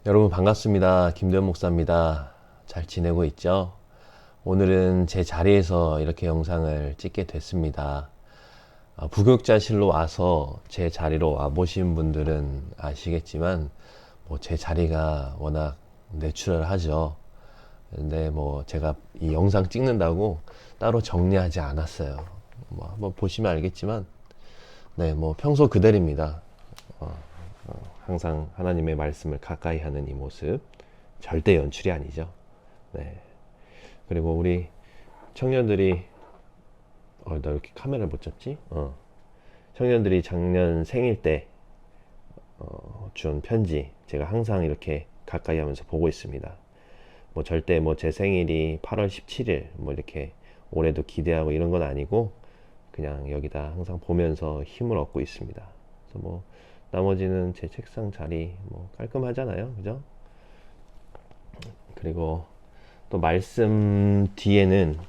여러분 반갑습니다. 김대현 목사입니다. 잘 지내고 있죠? 오늘은 제 자리에서 이렇게 영상을 찍게 됐습니다. 부교육자실로 와서 제 자리로 와보신 분들은 아시겠지만 제 자리가 워낙 내추럴하죠. 근데 제가 이 영상 찍는다고 따로 정리하지 않았어요. 한번 보시면 알겠지만 네, 평소 그대로입니다. 항상 하나님의 말씀을 가까이 하는 이 모습 절대 연출이 아니죠. 네. 그리고 우리 청년들이 나 왜 이렇게 카메라를 못 잡지? 청년들이 작년 생일 때 준 편지 제가 항상 이렇게 가까이 하면서 보고 있습니다. 절대 제 생일이 8월 17일 이렇게 올해도 기대하고 이런 건 아니고 그냥 여기다 항상 보면서 힘을 얻고 있습니다. 그래서 나머지는 제 책상 자리 깔끔하잖아요, 그죠? 그리고 또 말씀 뒤에는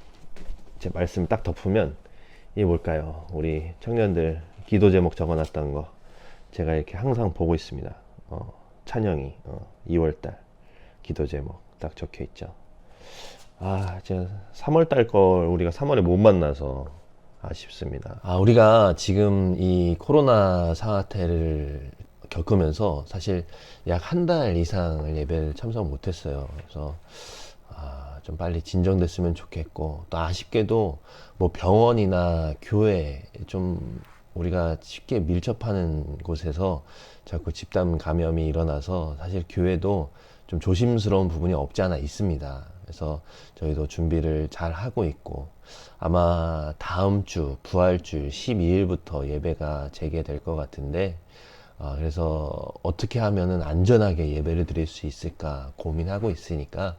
제 말씀 딱 덮으면 이게 뭘까요? 우리 청년들 기도 제목 적어놨던 거 제가 이렇게 항상 보고 있습니다. 찬영이 2월달 기도 제목 딱 적혀 있죠. 제가 3월달 걸 우리가 3월에 못 만나서 아쉽습니다. 우리가 지금 이 코로나 사태를 겪으면서 사실 약 한 달 이상을 예배를 참석 못했어요. 그래서 좀 빨리 진정됐으면 좋겠고, 또 아쉽게도 병원이나 교회 좀 우리가 쉽게 밀접하는 곳에서 자꾸 집단 감염이 일어나서 사실 교회도 좀 조심스러운 부분이 없지 않아 있습니다. 그래서 저희도 준비를 잘 하고 있고, 아마 다음 주 부활주 12일부터 예배가 재개될 것 같은데, 그래서 어떻게 하면은 안전하게 예배를 드릴 수 있을까 고민하고 있으니까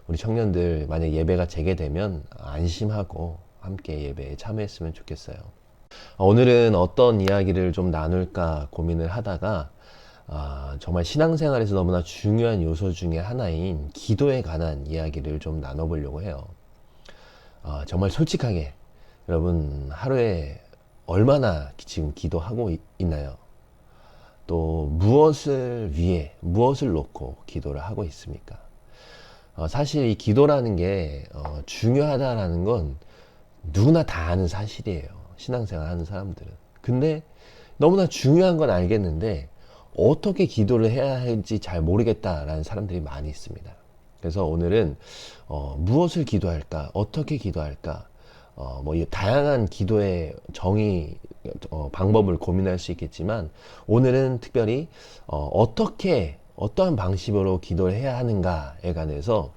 우리 청년들 만약 예배가 재개되면 안심하고 함께 예배에 참여했으면 좋겠어요. 오늘은 어떤 이야기를 좀 나눌까 고민을 하다가 정말 신앙생활에서 너무나 중요한 요소 중에 하나인 기도에 관한 이야기를 좀 나눠보려고 해요. 정말 솔직하게 여러분 하루에 얼마나 지금 기도하고 있나요? 또 무엇을 위해 무엇을 놓고 기도를 하고 있습니까? 사실 이 기도라는 게 중요하다라는 건 누구나 다 아는 사실이에요. 신앙생활 하는 사람들은. 근데 너무나 중요한 건 알겠는데 어떻게 기도를 해야 할지 잘 모르겠다라는 사람들이 많이 있습니다. 그래서 오늘은 무엇을 기도할까? 어떻게 기도할까? 이 다양한 기도의 정의 방법을 고민할 수 있겠지만 오늘은 특별히 어떠한 방식으로 기도를 해야 하는가에 관해서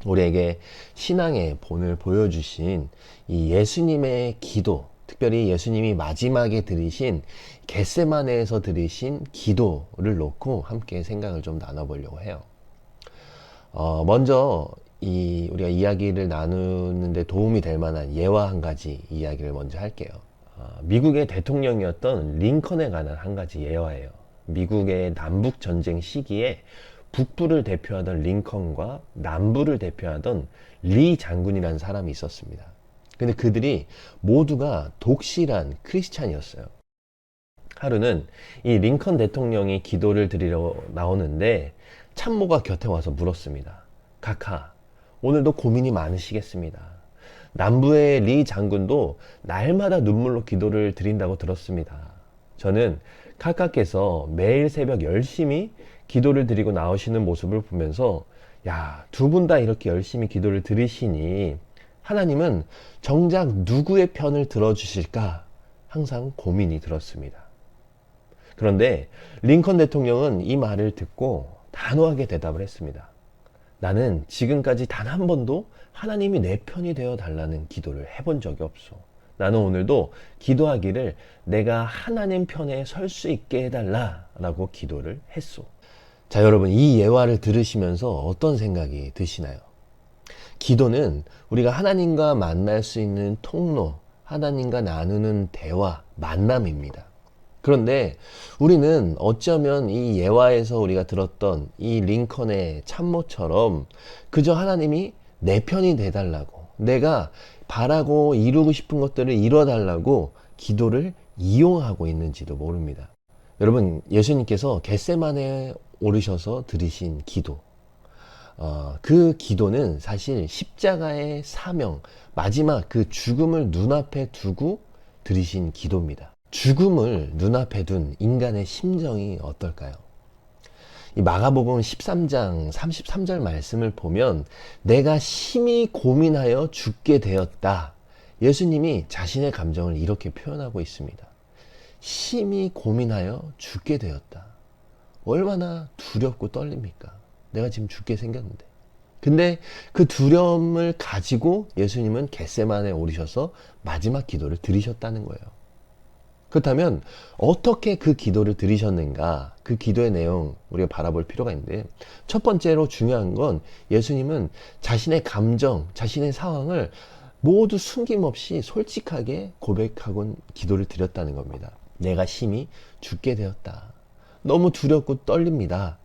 우리에게 신앙의 본을 보여주신 이 예수님의 기도, 특별히 예수님이 마지막에 드리신 겟세마네에서 드리신 기도를 놓고 함께 생각을 좀 나눠보려고 해요. 먼저 우리가 이야기를 나누는데 도움이 될 만한 예화 한 가지 이야기를 먼저 할게요. 미국의 대통령이었던 링컨에 관한 한 가지 예화예요. 미국의 남북 전쟁 시기에 북부를 대표하던 링컨과 남부를 대표하던 리 장군이라는 사람이 있었습니다. 근데 그들이 모두가 독실한 크리스찬이었어요. 하루는 이 링컨 대통령이 기도를 드리러 나오는데 참모가 곁에 와서 물었습니다. 카카, 오늘도 고민이 많으시겠습니다. 남부의 리 장군도 날마다 눈물로 기도를 드린다고 들었습니다. 저는 카카께서 매일 새벽 열심히 기도를 드리고 나오시는 모습을 보면서 두 분 다 이렇게 열심히 기도를 드리시니 하나님은 정작 누구의 편을 들어주실까 항상 고민이 들었습니다. 그런데 링컨 대통령은 이 말을 듣고 단호하게 대답을 했습니다. 나는 지금까지 단 한 번도 하나님이 내 편이 되어 달라는 기도를 해본 적이 없어. 나는 오늘도 기도하기를 내가 하나님 편에 설 수 있게 해달라라고 기도를 했소. 자, 여러분 이 예화를 들으시면서 어떤 생각이 드시나요? 기도는 우리가 하나님과 만날 수 있는 통로, 하나님과 나누는 대화, 만남입니다. 그런데 우리는 어쩌면 이 예화에서 우리가 들었던 이 링컨의 참모처럼 그저 하나님이 내 편이 돼달라고, 내가 바라고 이루고 싶은 것들을 이뤄달라고 기도를 이용하고 있는지도 모릅니다. 여러분, 예수님께서 겟세마네 오르셔서 드리신 기도. 그 기도는 사실 십자가의 사명, 마지막 그 죽음을 눈앞에 두고 드리신 기도입니다. 죽음을 눈앞에 둔 인간의 심정이 어떨까요? 이 마가복음 13장 33절 말씀을 보면 내가 심히 고민하여 죽게 되었다. 예수님이 자신의 감정을 이렇게 표현하고 있습니다. 심히 고민하여 죽게 되었다. 얼마나 두렵고 떨립니까? 내가 지금 죽게 생겼는데. 근데 그 두려움을 가지고 예수님은 겟세마네에 오르셔서 마지막 기도를 드리셨다는 거예요. 그렇다면 어떻게 그 기도를 드리셨는가? 그 기도의 내용 우리가 바라볼 필요가 있는데, 첫 번째로 중요한 건 예수님은 자신의 감정, 자신의 상황을 모두 숨김없이 솔직하게 고백하고 기도를 드렸다는 겁니다. 내가 심히 죽게 되었다. 너무 두렵고 떨립니다.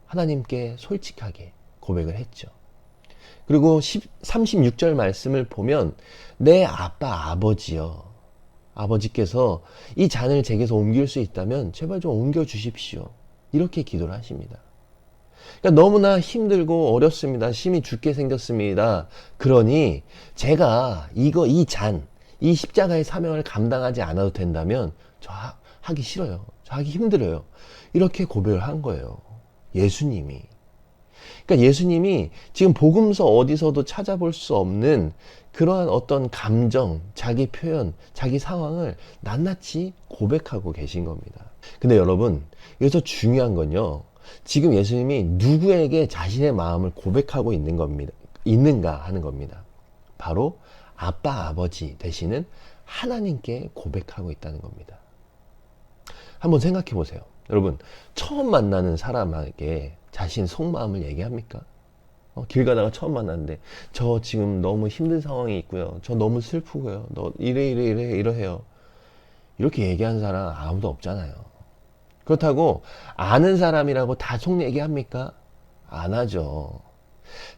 하나님께 솔직하게 고백을 했죠. 그리고 36절 말씀을 보면 내 아버지여, 아버지께서 이 잔을 제게서 옮길 수 있다면 제발 좀 옮겨 주십시오. 이렇게 기도를 하십니다. 그러니까 너무나 힘들고 어렵습니다. 심히 죽게 생겼습니다. 그러니 제가 이 십자가의 사명을 감당하지 않아도 된다면 저 하기 싫어요. 저 하기 힘들어요. 이렇게 고백을 한 거예요. 예수님이. 그러니까 예수님이 지금 복음서 어디서도 찾아볼 수 없는 그러한 어떤 감정, 자기 표현, 자기 상황을 낱낱이 고백하고 계신 겁니다. 근데 여러분, 여기서 중요한 건요, 지금 예수님이 누구에게 자신의 마음을 고백하고 있는가 하는 겁니다. 바로 아버지 되시는 하나님께 고백하고 있다는 겁니다. 한번 생각해 보세요. 여러분, 처음 만나는 사람에게 자신 속마음을 얘기합니까? 길 가다가 처음 만났는데 저 지금 너무 힘든 상황이 있고요. 저 너무 슬프고요. 너 이러해요. 이렇게 얘기하는 사람 아무도 없잖아요. 그렇다고 아는 사람이라고 다 속 얘기합니까? 안 하죠.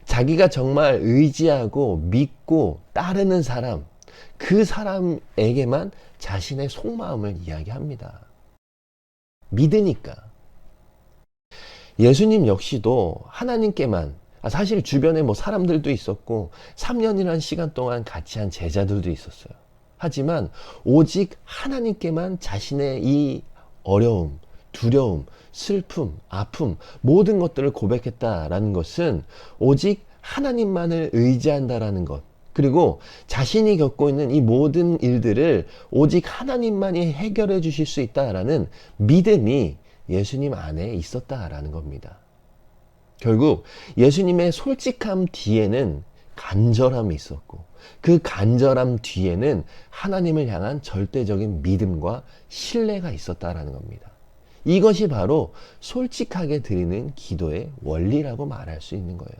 자기가 정말 의지하고 믿고 따르는 사람, 그 사람에게만 자신의 속마음을 이야기합니다. 믿으니까. 예수님 역시도 하나님께만, 사실 주변에 사람들도 있었고 3년이라는 시간 동안 같이 한 제자들도 있었어요. 하지만 오직 하나님께만 자신의 이 어려움, 두려움, 슬픔, 아픔, 모든 것들을 고백했다라는 것은 오직 하나님만을 의지한다라는 것, 그리고 자신이 겪고 있는 이 모든 일들을 오직 하나님만이 해결해 주실 수 있다라는 믿음이 예수님 안에 있었다라는 겁니다. 결국 예수님의 솔직함 뒤에는 간절함이 있었고, 그 간절함 뒤에는 하나님을 향한 절대적인 믿음과 신뢰가 있었다라는 겁니다. 이것이 바로 솔직하게 드리는 기도의 원리라고 말할 수 있는 거예요.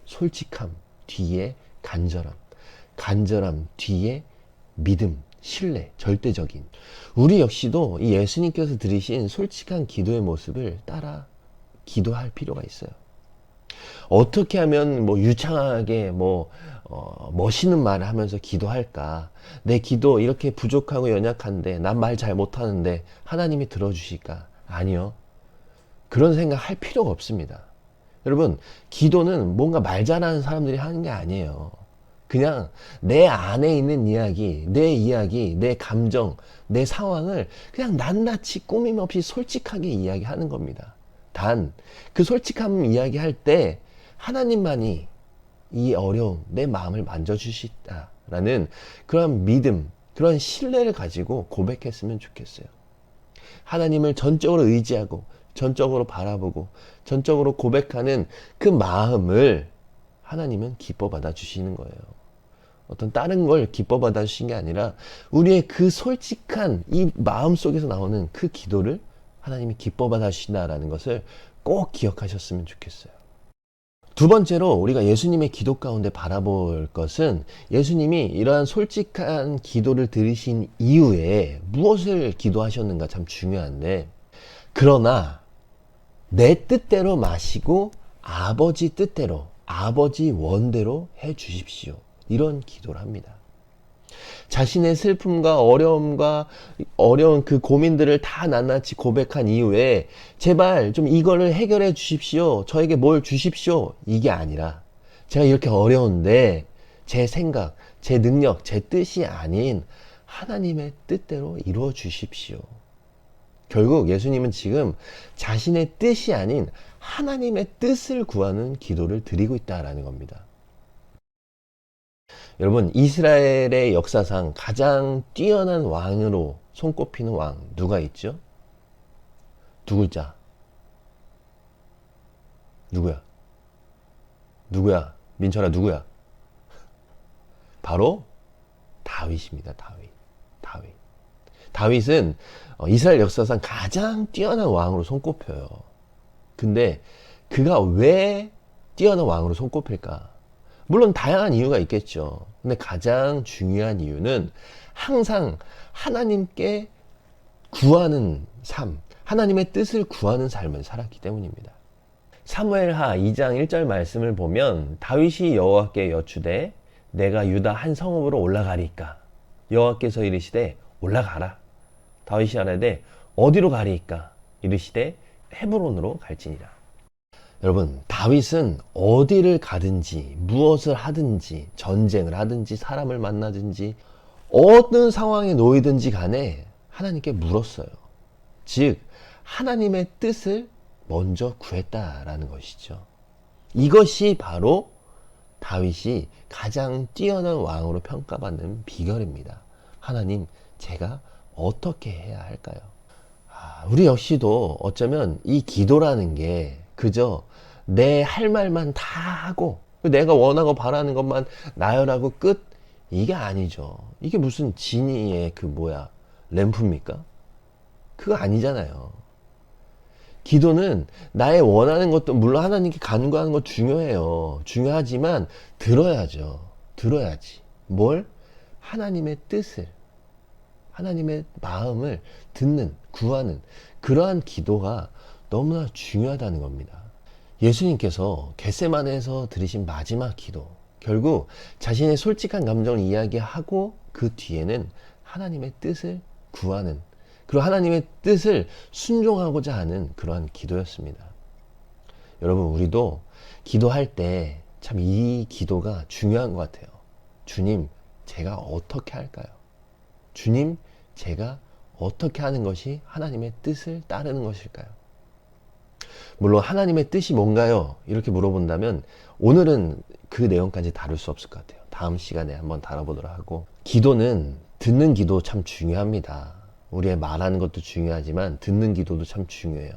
솔직함 뒤에 간절함, 간절함 뒤에 믿음, 신뢰, 절대적인. 우리 역시도 이 예수님께서 드리신 솔직한 기도의 모습을 따라 기도할 필요가 있어요. 어떻게 하면 유창하게 멋있는 말을 하면서 기도할까? 내 기도 이렇게 부족하고 연약한데, 난 말 잘 못하는데 하나님이 들어주실까? 아니요. 그런 생각 할 필요가 없습니다. 여러분, 기도는 뭔가 말 잘하는 사람들이 하는 게 아니에요. 그냥 내 안에 있는 이야기, 내 감정, 내 상황을 그냥 낱낱이 꾸밈 없이 솔직하게 이야기하는 겁니다. 단, 그 솔직함 이야기할 때 하나님만이 이 어려움, 내 마음을 만져주시다라는 그런 믿음, 그런 신뢰를 가지고 고백했으면 좋겠어요. 하나님을 전적으로 의지하고, 전적으로 바라보고, 전적으로 고백하는 그 마음을 하나님은 기뻐 받아 주시는 거예요. 어떤 다른 걸 기뻐 받아 주신 게 아니라 우리의 그 솔직한 이 마음 속에서 나오는 그 기도를 하나님이 기뻐 받아 주신다라는 것을 꼭 기억하셨으면 좋겠어요. 두 번째로 우리가 예수님의 기도 가운데 바라볼 것은, 예수님이 이러한 솔직한 기도를 들으신 이후에 무엇을 기도하셨는가 참 중요한데, 그러나 내 뜻대로 마시고 아버지 뜻대로, 아버지 원대로 해 주십시오. 이런 기도를 합니다. 자신의 슬픔과 어려움과 어려운 그 고민들을 다 낱낱이 고백한 이후에 제발 좀 이거를 해결해 주십시오. 저에게 뭘 주십시오. 이게 아니라 제가 이렇게 어려운데 제 생각, 제 능력, 제 뜻이 아닌 하나님의 뜻대로 이루어 주십시오. 결국 예수님은 지금 자신의 뜻이 아닌 하나님의 뜻을 구하는 기도를 드리고 있다라는 겁니다. 여러분, 이스라엘의 역사상 가장 뛰어난 왕으로 손꼽히는 왕 누가 있죠? 두 글자. 누구야? 누구야? 민철아, 누구야? 바로 다윗입니다. 다윗. 다윗은 이스라엘 역사상 가장 뛰어난 왕으로 손꼽혀요. 근데 그가 왜 뛰어난 왕으로 손꼽힐까? 물론 다양한 이유가 있겠죠. 근데 가장 중요한 이유는 항상 하나님께 구하는 삶, 하나님의 뜻을 구하는 삶을 살았기 때문입니다. 사무엘하 2장 1절 말씀을 보면 다윗이 여호와께 여쭈되 내가 유다 한 성읍으로 올라가리이까 여호와께서 이르시되 올라가라. 다윗이 아뢰되 어디로 가리이까 이르시되 헤브론으로 갈지니라. 여러분, 다윗은 어디를 가든지 무엇을 하든지 전쟁을 하든지 사람을 만나든지 어떤 상황에 놓이든지 간에 하나님께 물었어요. 즉 하나님의 뜻을 먼저 구했다라는 것이죠. 이것이 바로 다윗이 가장 뛰어난 왕으로 평가받는 비결입니다. 하나님, 제가 어떻게 해야 할까요? 우리 역시도 어쩌면 이 기도라는 게 그저 내 할 말만 다 하고 내가 원하고 바라는 것만 나열하고 끝, 이게 아니죠. 이게 무슨 지니의 램프입니까? 그거 아니잖아요. 기도는 나의 원하는 것도 물론 하나님께 간구하는 거 중요해요. 중요하지만 들어야죠. 들어야지. 뭘? 하나님의 뜻을, 하나님의 마음을 듣는, 구하는 그러한 기도가 너무나 중요하다는 겁니다. 예수님께서 겟세마네에서 드리신 마지막 기도, 결국 자신의 솔직한 감정을 이야기하고 그 뒤에는 하나님의 뜻을 구하는, 그리고 하나님의 뜻을 순종하고자 하는 그러한 기도였습니다. 여러분, 우리도 기도할 때 참 이 기도가 중요한 것 같아요. 주님, 제가 어떻게 할까요? 주님, 제가 어떻게 하는 것이 하나님의 뜻을 따르는 것일까요? 물론 하나님의 뜻이 뭔가요? 이렇게 물어본다면 오늘은 그 내용까지 다룰 수 없을 것 같아요. 다음 시간에 한번 다뤄보도록 하고, 기도는 듣는 기도 참 중요합니다. 우리의 말하는 것도 중요하지만 듣는 기도도 참 중요해요.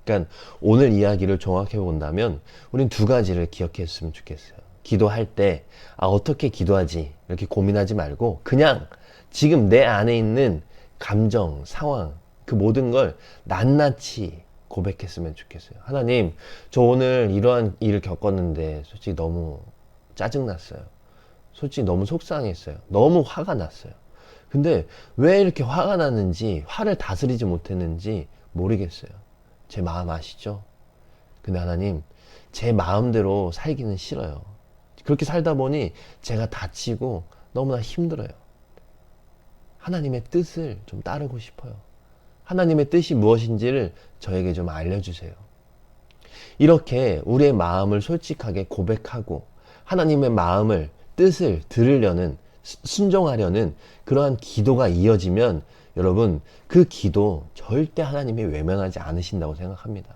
그러니까 오늘 이야기를 종합해 본다면 우린 두 가지를 기억했으면 좋겠어요. 기도할 때 어떻게 기도하지 이렇게 고민하지 말고 그냥 지금 내 안에 있는 감정, 상황, 그 모든 걸 낱낱이 고백했으면 좋겠어요. 하나님, 저 오늘 이러한 일을 겪었는데 솔직히 너무 짜증났어요. 솔직히 너무 속상했어요. 너무 화가 났어요. 근데 왜 이렇게 화가 났는지, 화를 다스리지 못했는지 모르겠어요. 제 마음 아시죠? 근데 하나님, 제 마음대로 살기는 싫어요. 그렇게 살다 보니 제가 다치고 너무나 힘들어요. 하나님의 뜻을 좀 따르고 싶어요. 하나님의 뜻이 무엇인지를 저에게 좀 알려주세요. 이렇게 우리의 마음을 솔직하게 고백하고 하나님의 마음을, 뜻을 들으려는, 순종하려는 그러한 기도가 이어지면 여러분, 그 기도 절대 하나님이 외면하지 않으신다고 생각합니다.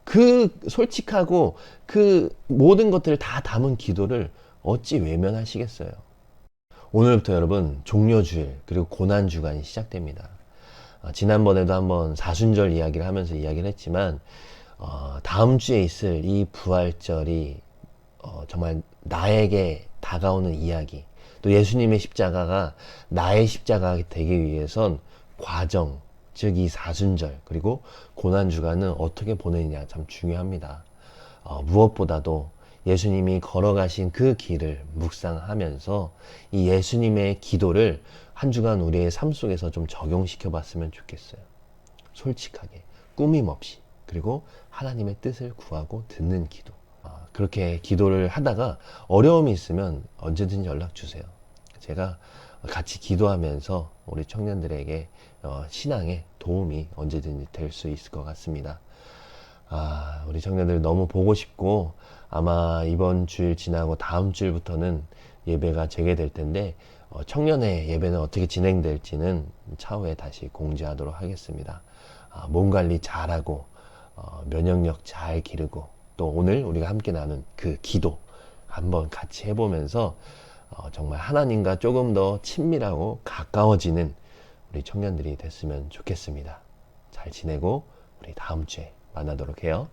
그 솔직하고 그 모든 것들을 다 담은 기도를 어찌 외면하시겠어요? 오늘부터 여러분 종려주일 그리고 고난주간이 시작됩니다. 지난번에도 한번 사순절 이야기를 하면서 이야기를 했지만 다음 주에 있을 이 부활절이 정말 나에게 다가오는 이야기, 또 예수님의 십자가가 나의 십자가가 되기 위해선 과정, 즉 이 사순절 그리고 고난주간은 어떻게 보내느냐 참 중요합니다. 무엇보다도 예수님이 걸어가신 그 길을 묵상하면서 이 예수님의 기도를 한 주간 우리의 삶 속에서 좀 적용시켜 봤으면 좋겠어요. 솔직하게, 꾸밈 없이, 그리고 하나님의 뜻을 구하고 듣는 기도. 그렇게 기도를 하다가 어려움이 있으면 언제든지 연락 주세요. 제가 같이 기도하면서 우리 청년들에게 신앙에 도움이 언제든지 될 수 있을 것 같습니다. 우리 청년들 너무 보고 싶고 아마 이번 주일 지나고 다음 주일부터는 예배가 재개될 텐데 청년회 예배는 어떻게 진행될지는 차후에 다시 공지하도록 하겠습니다. 몸 관리 잘하고 면역력 잘 기르고 또 오늘 우리가 함께 나눈 그 기도 한번 같이 해보면서 정말 하나님과 조금 더 친밀하고 가까워지는 우리 청년들이 됐으면 좋겠습니다. 잘 지내고 우리 다음 주에 만나도록 해요.